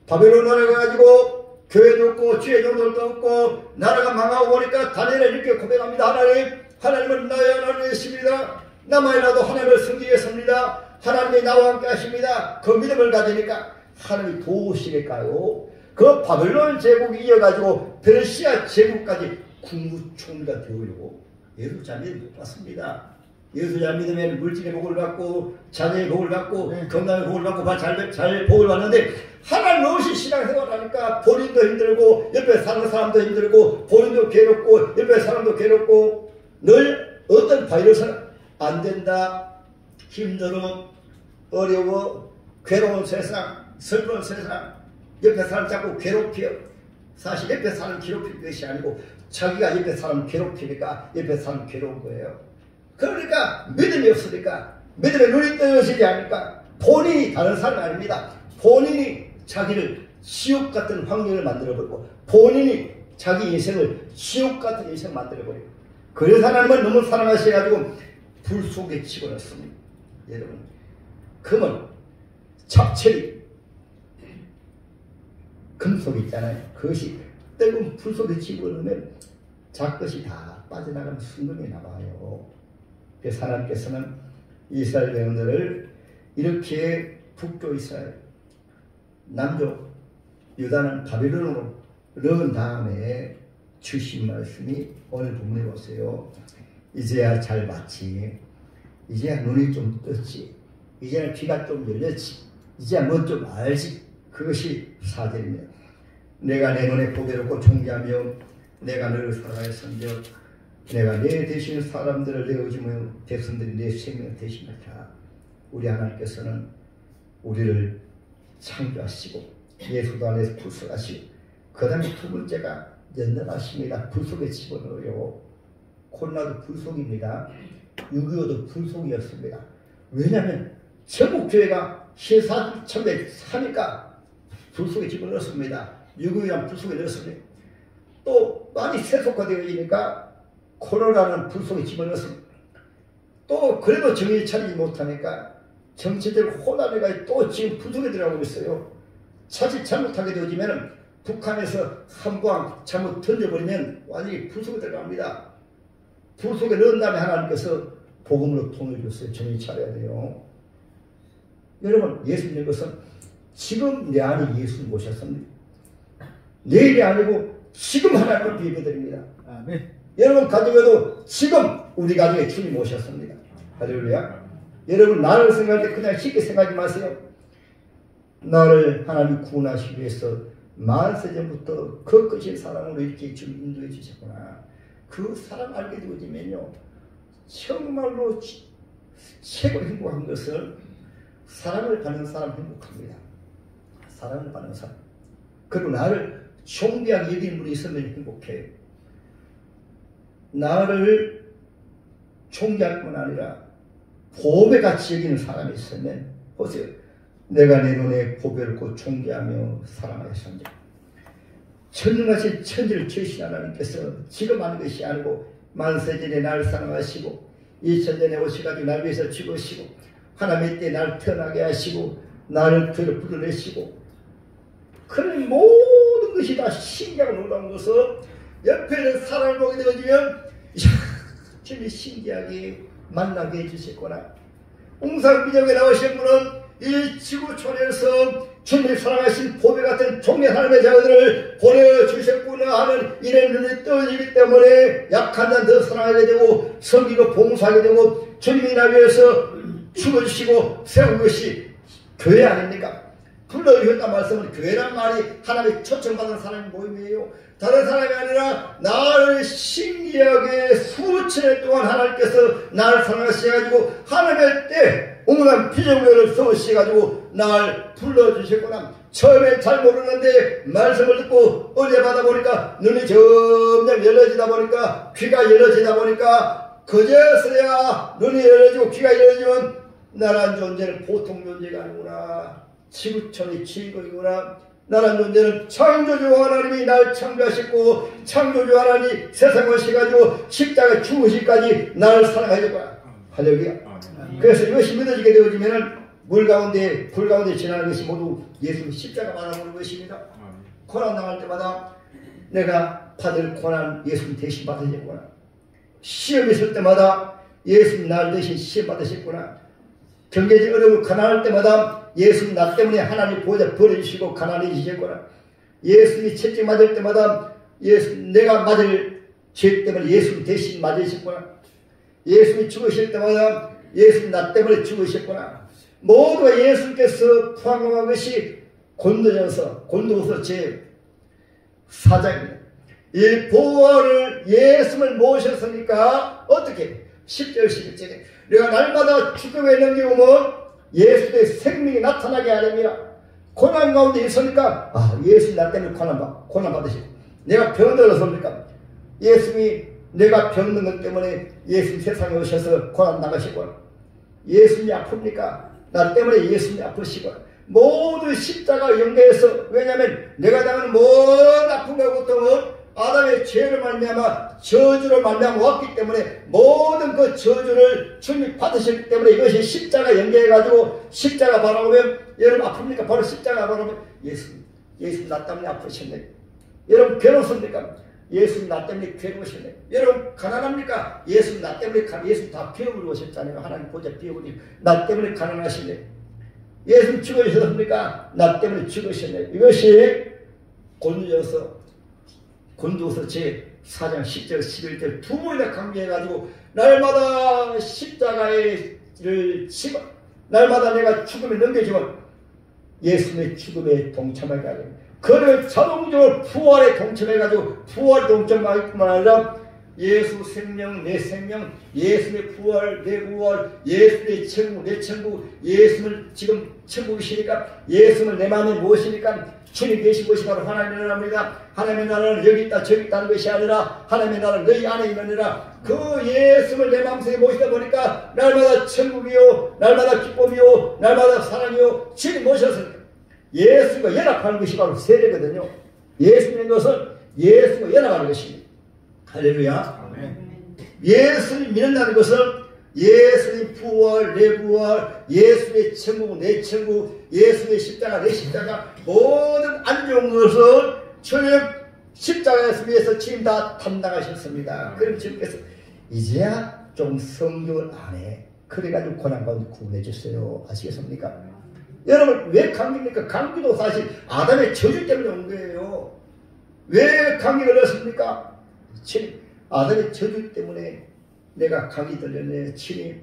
바벨론 나라에 가지고 교회도 없고 지혜 정도도 없고 나라가 망하고 보니까 다니엘을 이렇게 고백합니다. 하나님은 나의 하나님이십니다. 나만이라도 하나님을 섬기겠습니다. 하나님이 나와 함께 하십니다. 그 믿음을 가지니까 하나님이 도우시니까요. 그 바벨론 제국이 이어가지고 페르시아 제국까지 국무총리가 되어오려고 예수 잘 믿으면 못 받습니다. 예수 잘 믿으면 물질의 복을 받고 자녀의 복을 받고 건강의 복을 받고 잘 복을 받는데 하나님 없이 신앙생활 하니까 본인도 힘들고 옆에 사는 사람도 힘들고 본인도 괴롭고 옆에 사람도 괴롭고 늘 어떤 바이러스는 안 된다, 힘들어, 어려워, 괴로운 세상, 슬픈 세상, 옆에 사람 자꾸 괴롭혀. 사실 옆에 사람 괴롭힐 것이 아니고 자기가 옆에 사람 괴롭히니까 옆에 사람 괴로운 거예요. 그러니까 믿음이 없으니까 믿음에 눈이 뜨여지지 않으니까 본인이 다른 사람이 아닙니다. 본인이 자기를 지옥 같은 환경을 만들어버리고 본인이 자기 인생을 지옥 같은 인생을 만들어버리고 그래서 하나님은 너무 사랑하셔가지고 불 속에 집어넣습니다. 여러분 금은 잡채리 금속 있잖아요. 그것이 뜨거운 불 속에 집어넣으면 잡것이 다 빠져나가면 순금이 나와요. 그래서 하나님께서는 이스라엘 백성들을 이렇게 북쪽 이스라엘, 남쪽 유다는 바벨론으로 넣은 다음에 주신 말씀이 오늘 본문에 보세요. 이제야 잘 봤지. 이제야 눈이 좀 떴지. 이제는 귀가 좀 열렸지. 이제야 뭐 좀 알지. 그것이 사절입니다. 내가 내 눈에 보배롭고 존귀하며 내가 너를 사랑하였으며 내가 내 대신 사람들을 내어주며 백성들이 내 생명을 대신하자. 우리 하나님께서는 우리를 창조하시고 예수도 안에서 불속하시고 그 다음에 두 번째가 연단하십니다. 불속에 집어넣어요. 코로나도 불속입니다. 6.25도 불속이었습니다. 왜냐하면 전국교회가 신사참배 하니까 불속에 집어넣었습니다. 6.25랑 불속에 넣었습니다. 또 많이 세속화되어지니까 코로나는 불속에 집어넣었습니다. 또 그래도 정신 차리지 못하니까 정치적으로 혼란해가 또 지금 불속에 들어가고 있어요. 자칫 잘못하게 되어지면 북한에서 한방 잘못 던져버리면 완전히 불속에 들어갑니다. 불속에 넣은 다음에 하나님께서 복음으로 통을 줬어요. 정신 차려야 돼요. 여러분, 예수 믿는 것은 지금 내 안에 예수를 모셨습니다. 내일이 아니고 지금 하나님을 비벼드립니다. 아멘. 여러분 가정에도 지금 우리 가정에 주님 오셨습니다. 할렐루야. 여러분 나를 생각할 때 그냥 쉽게 생각하지 마세요. 나를 하나님 구원하시기 위해서 만세전부터 그 크신 사랑으로 이렇게 주님 인도해 주셨구나. 그 사랑 알게 되어지면요, 정말로 최고 행복한 것은 사랑을 받는 사람 행복합니다. 사랑을 받는 사람. 그리고 나를 존귀하게 여기는 분이 있으면 행복해요. 나를 존귀할 뿐 아니라 보배같이 여기는 사람이 있으면, 보세요. 내가 내 눈에 보배롭고 존귀하며 사랑하였습니다. 천능하신 천지를 지으신 하나님께서 지금 하는 것이 아니고 만세전에 나를 사랑하시고 2000년에 오셔가지고 날 위해서 죽으시고 하나님의 때 나를 태어나게 하시고 나를 그를 불러내시고 그런 모든 것이 다 신기하고 놀라운 것은 옆에 있는 사람을 보게 되어지면 주님이 신기하게 만나게 해주셨구나. 웅상비정에 나오신 분은 이 지구촌에서 주님이 사랑하신 보배 같은 종의 하나님의 자녀들을 보내주셨구나 하는 이런 눈이 떠지기 때문에 약한 자는 더 사랑하게 되고 섬기고 봉사하게 되고 주님이 날 위해서 죽어주시고 세운 것이 교회 아닙니까? 불러주셨단 말씀은 교회란 말이 하나님의 초청받은 사람의 모임이에요. 다른 사람이 아니라 나를 신기하게 수천년 동안 하나님께서 나를 사랑하셔가지고 하나님의 때 웅란 피조물을 세우셔가지고 날 불러주셨구나. 처음에 잘 모르는데 말씀을 듣고 은혜 받아 보니까 눈이 점점 열려지다 보니까 귀가 열려지다 보니까 그제서야 눈이 열려지고 귀가 열려지면 나란 존재는 보통 존재가 아니구나. 지구촌이 주인공이구나. 나란 존재는 창조주 하나님이 날 창조하셨고 창조주 하나님이 세상을 오셔가지고 십자가에 죽으시기까지 나를 사랑하셨구나. 할렐루야. 그래서 이것이 믿어지게 되어지면은 물 가운데 불 가운데 지나는 것이 모두 예수님 십자가 받아보는 것입니다. 고난 당할 때마다 내가 받을 고난 예수님 대신 받으셨구나. 시험이 있을 때마다 예수님 날 대신 시험 받으셨구나. 경제적 어려움을 가난할 때마다 예수님 나 때문에 하나님 보호자 버려주시고 가난해지셨구나. 예수님이 채찍 맞을 때마다 내가 맞을 죄 때문에 예수님 대신 맞으셨구나. 예수님이 죽으실 때마다 예수님 나 때문에 죽으셨구나. 모두가 예수님께서 포함한 것이 고린도전서 제 4장입니다. 이 보혈을 예수님을 모셨으니까 어떻게 10절 11절에 내가 날마다 죽음에 넘겨오면 예수의 생명이 나타나게 하렵니다. 고난 가운데 있으니까 예수님 나 때문에 고난 받으시고 내가 병들었습니까? 예수님이 내가 병든 것 때문에 예수님 세상에 오셔서 고난 나가시고 예수님이 아픕니까? 나 때문에 예수님이 아프시고 모두 십자가 연계해서 왜냐하면 내가 당하는 모든 아픔과 고통은 아담의 죄를 말미암아 저주로 말미암아 왔기 때문에 모든 그 저주를 주님이 받으셨기 때문에 이것이 십자가 연계해가지고 십자가 바라보면 여러분 아픕니까? 바로 십자가 바라보면 예수님 나 때문에 아프셨네. 여러분 괴롭습니까? 예수님 나 때문에 괴로우셨네. 여러분 가난합니까? 예수님 나 때문에 예수님 다 비워버리고 오셨잖아요. 하나님 보좌 비워버리고 나 때문에 가난하시네. 예수님 죽으셨습니까? 나 때문에 죽으셨네. 이것이 고린도서 제 4장 10절 11절 두 번이나 강조해가지고 날마다 십자가를 치고 날마다 내가 죽음에 넘겨지면 예수님의 죽음에 동참하게 하려 그를 자동적으로 부활에 동참해가지고 부활에 동참하기 뿐만 아니라 예수 생명 내 생명 예수님의 부활 내 부활 예수님의 천국 내 천국 예수님을 지금 천국이시니까 예수님을 내 마음에 모시니까 주님 계신 것이 바로 하나님의 나라입니다. 하나님의 나라는 여기 있다 저기 있다는 것이 아니라 하나님의 나라는 너희 안에 있느니라. 그 예수님을 내 마음속에 모시다 보니까 날마다 천국이요 날마다 기쁨이요 날마다 사랑이요 주님 모셨으니까 예수님과 연합하는 것이 바로 세례거든요. 예수님의 것은 예수님과 연합하는 것입니다. 할렐루야. 예수님 믿는다는 것은 예수님 부활 내 부활 예수의 천국 내 천국 예수의 십자가 내 십자가 모든 안 좋은 것을 주님 십자가에서 위해서 지금 다 담당하셨습니다. 그럼 주님께서 이제야 좀 성경을 안 해. 그래가지고 고난 가운데 구원해 줬어요. 아시겠습니까? 여러분 왜 감기입니까? 감기도 사실 아담의 저주 때문에 온 거예요. 왜 감기 걸렸습니까? 아담의 저주 때문에 내가 감기 걸렸네요. 주님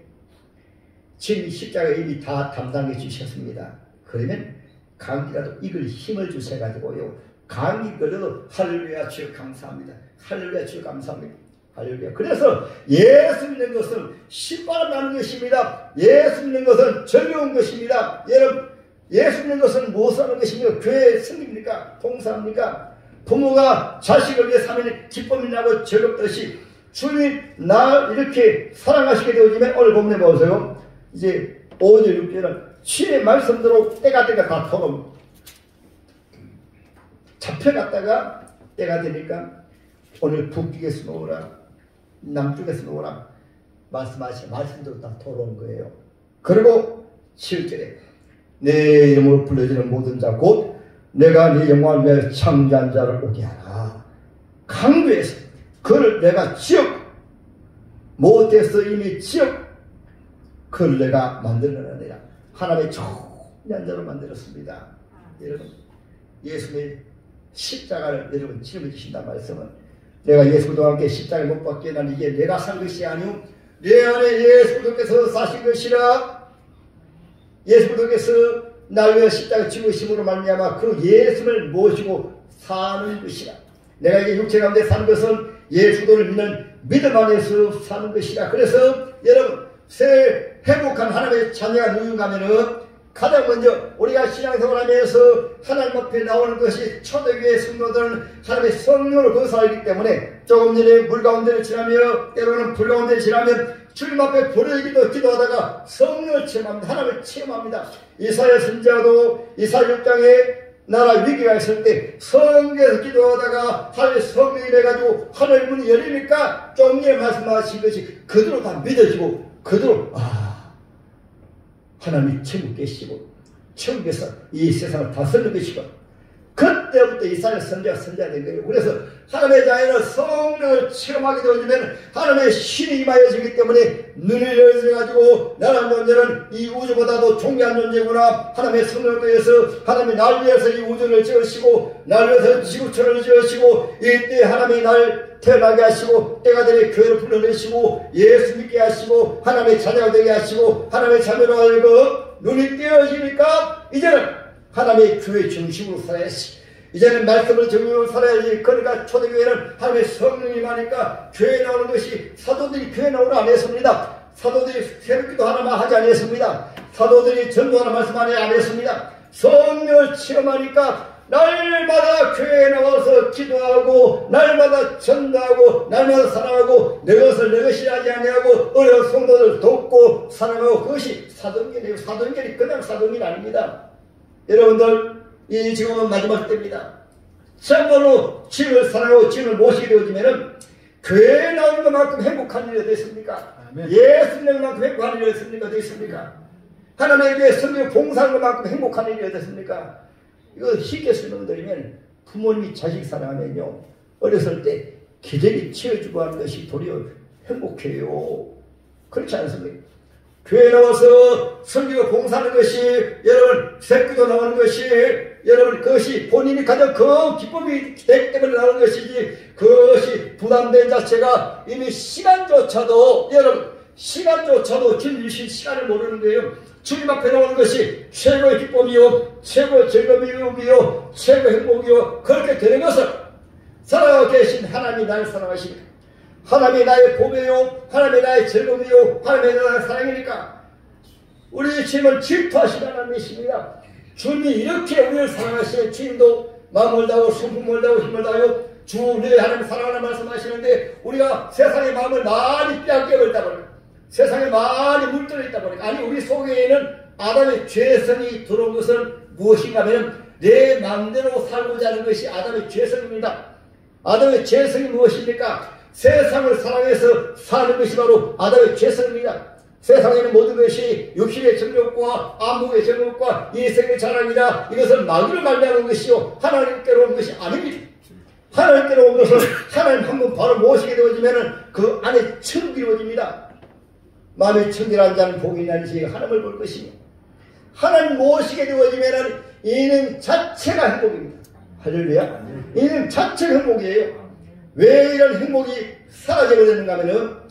십자가 이미 다 담당해 주셨습니다. 그러면 감기라도 이걸 힘을 주셔가지고요. 감기 걸려도 할렐루야 주여 감사합니다. 할렐루야 주여 감사합니다. 할렐루야. 그래서 예수 믿는 것은 신바람 나는 것입니다. 예수 믿는 것은 즐거운 것입니다. 여러분 예수 믿는 것은 무엇을 하는 것입니까? 교회에 승리입니까? 봉사합니까? 부모가 자식을 위해 사면 기쁨이 나고 즐겁듯이 주님 나 이렇게 사랑하시게 되어지면 오늘 본문에 보세요. 이제 5절 6절은 주의 말씀대로 때가 다 돌아옵니다. 잡혀갔다가 때가 되니까 오늘 북쪽에서 놓으라 남쪽에서 놓으라 말씀대로 다 돌아온 거예요. 그리고 7절에 내 이름으로 불러지는 모든 자 곧 내가 네 영광을 위하여 창조한 자를 오게 하라. 강구에서 그를 내가 지역 못해서 이미 지역 그를 내가 만들어내라. 하나님의 좋은 자로 만들었습니다. 여러분 예수님의 십자가를 여러분 짊어지신다는 말씀은 내가 예수와 함께 십자가를 못 박게 난 이게 내가 산 것이 아니오 내 안에 예수께서 사신 것이라. 예수께서 날 위해 십자가 지으심으로 말미암아 그 예수를 모시고 사는 것이라. 내가 이제 육체 가운데 사는 것은 예수를 믿는 믿음 안에서 사는 것이라. 그래서 여러분 새 행복한 하나님의 자녀가 누군가면은 가장 먼저 우리가 신앙생활하면서 하나님 앞에 나오는 것이 초대교회 성도들은 하나님의 성령으로 거사하기 때문에 조금 전에 물 가운데를 지나며 때로는 불 가운데를 지나며 주님 앞에 부르기도 기도하다가 성령을 체험합니다. 하나님을 체험합니다. 이사야 선지자도 이사야 6장에 나라 위기가 있을 때 성경에서 기도하다가 하나님의 성령이 돼가지고 하늘 문이 열리니까 조금 전에 말씀하신 것이 그대로 다 믿어지고 그대로 하나님이 천국 계시고 천국에서 이 세상을 다스리는 것이고 그때부터 이스라엘 선지자가 된 거예요. 그래서 하나님의 자녀는 성령을 체험하게 되어지면 하나님의 신이 임하여지기 때문에 눈을 열어가지고 나라는 존재는 이 우주보다도 존귀한 존재구나. 하나님의 성령을 통해서 하나님이 날 위해서 이 우주를 지으시고 날 위해서 지구촌을 지으시고 이때 하나님이 날 태어나게 하시고 때가 되면 교회를 불러내시고 예수 믿게 하시고 하나님의 자녀가 되게 하시고 하나님의 자녀로 하여금 눈이 띄어지니까 이제는 하나님의 교회 중심으로 살아야지. 이제는 말씀을 적용으로 살아야지. 그러니까 초대교회는 하나님의 성령이 많으니까 교회에 나오는 것이 사도들이 교회에 나오라 안 했습니다. 사도들이 새롭기도 하나만 하지 않았습니다. 사도들이 전도하는 말씀 안 했습니다. 성령을 체험하니까 날마다 교회에 나와서 기도하고 날마다 전도하고 날마다 사랑하고 내 것을 내 것이 하지 아니하고 어려운 성도들 돕고 사랑하고 그것이 사도행전이에요. 사도행전이 그냥 사도행전이 아닙니다. 여러분들 이 지금은 마지막 때입니다. 참으로 주님을 사랑하고 주님을 모시게 되어지면은 교회에 나오는 것만큼 행복한 일이 어디 있습니까? 예수 믿는 것만큼 행복한 일이 어디 있습니까? 하나님에게 성경 봉사하는 것만큼 행복한 일이 어디 있습니까? 이거 쉽게 설명드리면 부모님이 자식 사랑하면요 어렸을 때 기저귀 치워주고 하는 것이 도리어 행복해요. 그렇지 않습니까? 교회에 나와서 성경을 봉사하는 것이 여러분 새끼도 나오는 것이 여러분 그것이 본인이 가장 그 기쁨이 되기 때문에 나오는 것이지 그것이 부담된 자체가 이미 시간조차도 여러분 시간조차도 주님 주신 시간을 모르는 거예요. 주님 앞에 나오는 것이 최고의 기쁨이요 최고의 즐거움이요 최고의 행복이요 그렇게 되는 것을 살아가고 계신 하나님이 나를 사랑하십니까? 하나님이 나의 보배요 하나님이 나의 즐거움이요 하나님이 나의 사랑이니까 우리 주님은 질투하시는 하나님이십니다. 주님이 이렇게 우리를 사랑하시는 주님도 마음을 다하고 성품을 다하고 힘을 다하여 주 너희 하나님 사랑하는 말씀하시는데 우리가 세상의 마음을 많이 빼앗겨버렸다 보니까 세상에 많이 물들어 있다 보니까 아니 우리 속에는 아담의 죄성이 들어온 것은 무엇인가 하면 내 마음대로 살고자 하는 것이 아담의 죄성입니다. 아담의 죄성이 무엇입니까? 세상을 사랑해서 사는 것이 바로 아담의 죄성입니다. 세상에는 모든 것이 육신의 정욕과 안목의 정욕과 이생의 자랑이라 이것은 마귀를 말미암은 것이요 하나님께로 온 것이 아닙니다. 하나님께로 온 것은 하나님 한 번 바로 모시게 되어지면 그 안에 천국이 이루어집니다. 마음의 청결한 자는 복이 있나니 하나님을 볼 것이며 하나님 모시게 되어지면 이는 자체가 행복입니다. 할렐루야. 이는 자체가 행복이에요. 왜 이런 행복이 사라져버렸는가 하면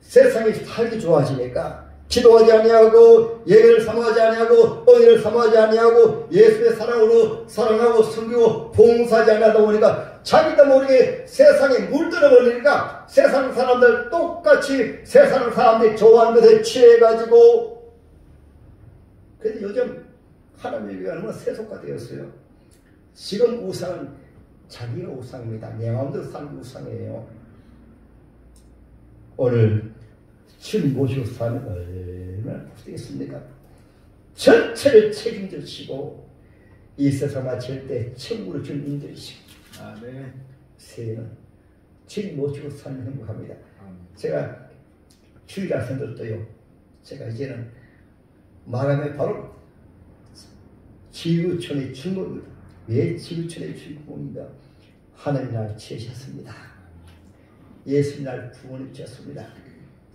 세상이 살기 좋아지니까 기도하지 아니하고 예배를 사모하지 아니하고 은혜를 사모하지 아니하고 예수의 사랑으로 사랑하고 섬기고 봉사하지 않다 보니까 자기도 모르게 세상에 물들어 버리니까 세상 사람들 똑같이 세상 사람들이 좋아하는 것에 취해가지고 그래서 요즘 하나님의 얘기가 세속화 되었어요. 지금 우상은 자기가 우상입니다. 내 마음대로 사는 게 우상이에요. 오늘 주님 모시고 사는 얼마나 복되겠습니까? 전체를 책임져 주시고 이 세상 마칠 때 천국으로 주님 인도해주시고 아멘. 새해는 주님 모시고 사는 행복합니다. 제가 주일학생들도요 제가 이제는 말하면 바로 지구촌의 주인공입니다. 왜 지구촌의 주인공입니다? 하나님 나를 지으셨습니다. 예수님 나를 부모님 지었습니다.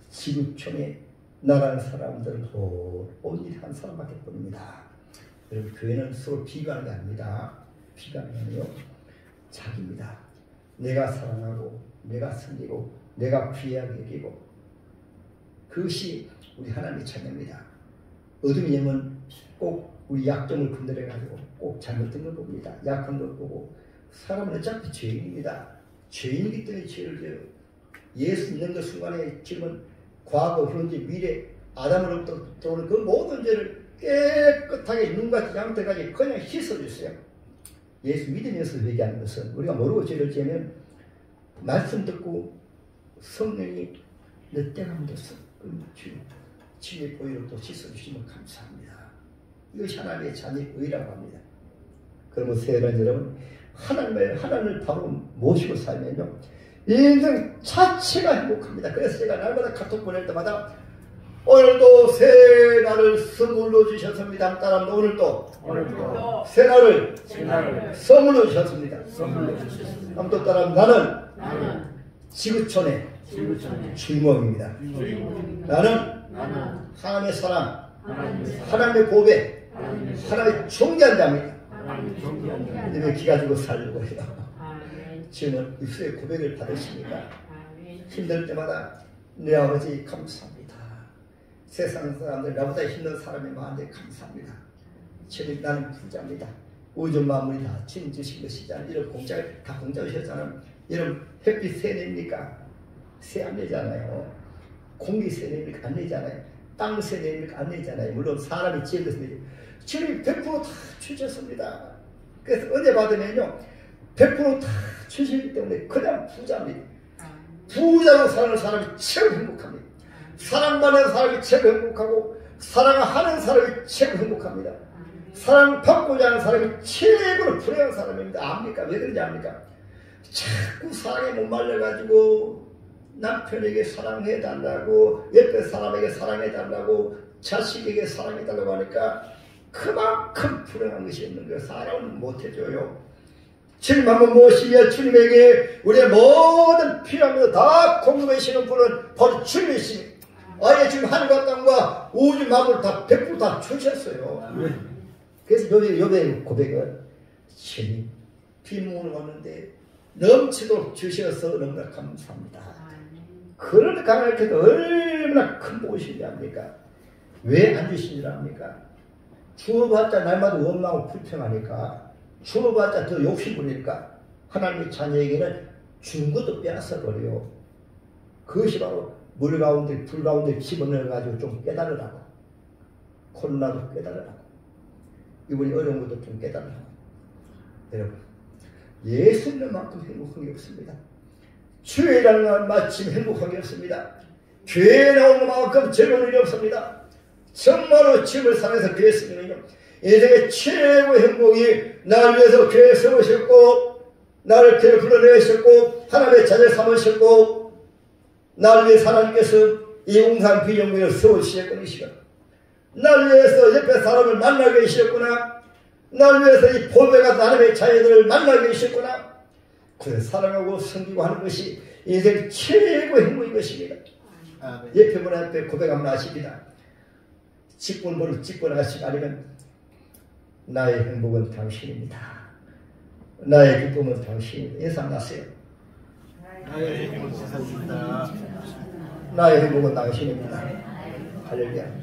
지구촌에 나라는 사람들은 온전히 한 사람밖에 없습니다. 여러분 교회는 서로 비교하는 게 아닙니다. 비교하는 게 아니에요. 자기입니다. 내가 사랑하고 내가 섬기고 내가 귀하게 여기고 그것이 우리 하나님의 찬양입니다. 어둠이 되면 꼭 우리 약점을 건드려가지고 꼭 잘못된 걸 봅니다. 약한 걸 보고 사람은 어차피 죄인입니다. 죄인이기 때문에 죄를 져요. 예수 믿는 그 순간에 지금은 과거, 현재, 미래 아담으로부터 들어오는 그 모든 죄를 깨끗하게 눈같이 양떼까지 그냥 씻어주세요. 예수 믿으면서 회개하는 것은 우리가 모르고 죄를 지으면 말씀 듣고 성령이 내 때가 묻었어. 주님의 보혈로 또 씻어주시면 감사합니다. 이것이 하나님의 자녀의 의라고 합니다. 그러면 새해는 여러분 하나님을 바로 모시고 살면요 인생 자체가 행복합니다. 그래서 제가 날마다 카톡 보낼 때마다 오늘도 새 날을 선물로 주셨습니다. 따라합니다. 오늘도 새 날을 선물로 주셨습니다. 아무튼 따라합니다. 나는 지구촌의 주인공입니다. 나는 하나님의 사랑, 하나님의 보배, 하나님의 존귀한 자입니다. 믿음의 기 가지고 살려고 해요. 지금은 입술의 고백을 받으시니까 힘들 때마다 내 아버지 감사합니다. 세상 사람들 나보다 힘든 사람이 많은데 감사합니다. 주님 나는 부자입니다. 우주 만물이 다 주님 주신 것이잖아요. 이런 공짜를 다 공짜 주셨잖아요. 이런 햇빛 새 냅니까? 새 안 내잖아요. 공기 새 냅니까? 안 내잖아요. 땅 새 냅니까? 안 내잖아요. 물론 사람이 지은 것을 주님 100% 다 주셨습니다. 그래서 은혜 받으면요 100% 다 주시기 때문에 그냥 부자입니다. 부자로 사는 사람이 최고 행복합니다. 사랑받는 사람이 최고 행복하고 사랑하는 사람이 최고 행복합니다. 사랑받고자 하는 사람이 최고로 불행한 사람입니다. 압니까? 왜 그런지 압니까? 자꾸 사랑에 못 말려가지고 남편에게 사랑해달라고 옆에 사람에게 사랑해달라고 자식에게 사랑해달라고 하니까 그만큼 불행한 것이 있는 거예요. 사랑은 못해줘요. 주님 한번 모시며 주님에게 우리의 모든 필요한 것을 다 공급하시는 분은 바로 주님이십니다. 아예 지금 하늘과 땅과 우주 만물 다 100% 다 주셨어요. 그래서 요배 고백은 신이 빈몸으로 왔는데 넘치도록 주셔서 너무나 감사합니다. 그러니까 하나님께서 얼마나 큰 복이신지 압니까? 왜 안 주신 줄 압니까? 주어봤자 날마다 원망하고 불평하니까, 주어봤자 더 욕심부리니까 하나님의 자녀에게는 준 것도 빼앗아 버려요. 그것이 바로 물 가운데 불 가운데 집어넣어가지고 좀 깨달으라고, 코로나도 깨달으라고, 이번에 어려운 것도 좀 깨달으라고. 여러분, 예수 믿는 만큼 행복한 게 없습니다. 주에 나오는 마침 행복한 게 없습니다. 교회에 나오는 만큼 즐거운 일이 없습니다. 정말로 주님을 사랑해서 교회에 쓰면 인생의 최고의 행복이 나를 위해서 교회에 세우셨고, 나를 교회에 불러내셨고, 하나님의 자녀 삼으셨고, 나를 위해 하나님께서 이 웅산 비정교회를 세우시겠구나. 이 시간 나를 위해서 옆에 사람을 만나게 하셨구나. 나를 위해서 이 보배가 하나님의 자녀들을 만나게 하셨구나. 그래서 사랑하고 섬기고 하는 것이 인생 최고의 행복인 것입니다. 옆에 분한테 고백하면 아십니다. 직분을 찍고 나가시고 아니면 나의 행복은 당신입니다. 나의 기쁨은 당신입니다. 인사 나세요. 나의 행복은 당신입니다. 나의 행복은 당신입니다. 할렐루야.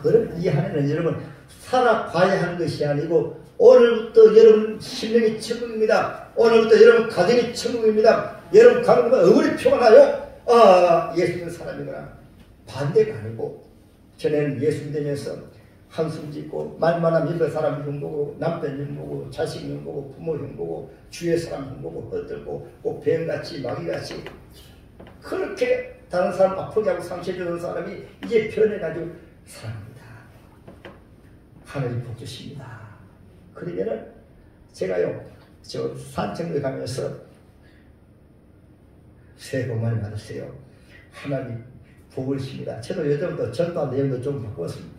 그럼 이 한해는 여러분 살아봐야 하는 것이 아니고 오늘부터 여러분 심령이 천국입니다. 오늘부터 여러분 가정이 천국입니다. 여러분 가정과 얼굴이 피어나요. 아, 예수 믿는 사람이구나. 반대가 아니고 전에는 예수 믿으면서 한숨 짓고 말만 하면 옆에 사람 흉보고 남편 흉보고 자식 흉보고 부모 흉보고 주위의 사람 흉보고 헛들고 꼭 뱀같이 마귀같이 그렇게 다른 사람 아프게 하고 상처주는 사람이 이제 변해가지고 사랑합니다. 하나님 복 주십니다. 그러면은 제가요 저 산책로에 가면서 새해 복 많이 받으세요. 하나님 복을 주십니다. 저도 요즘부터 전파 내용도 좀 바꿨습니다.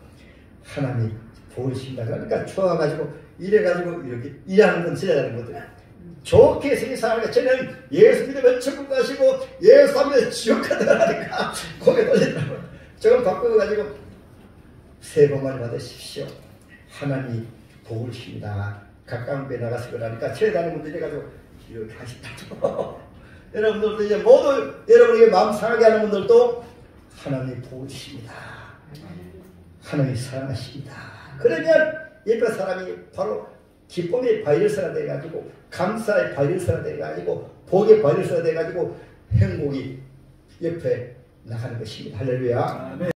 하나님 복을 주십니다. 그러니까 좋아가지고 이래가지고 이렇게 일하는 건 지나가는 것들 좋게 생각하니까 저는 예수 믿으면 천국 가시고 예수 하면 지옥 가더라니까 고개 돌리더라고요. 조금 바꿔가지고 새해 복 많이 받으십시오. 하나님 복을 주십니다. 가까운 데 나가서 그러니까 최다는 분들이 가지고 이렇게 하신다고. 여러분들도 이제 모두 여러분에게 마음 상하게 하는 분들도 하나님 복을 주십니다. 하나님 사랑하십니다. 그러면 옆에 사람이 바로 기쁨의 바이러스가 돼가지고 감사의 바이러스가 돼가지고 복의 바이러스가 돼가지고 행복이 옆에 나가는 것입니다. 할렐루야.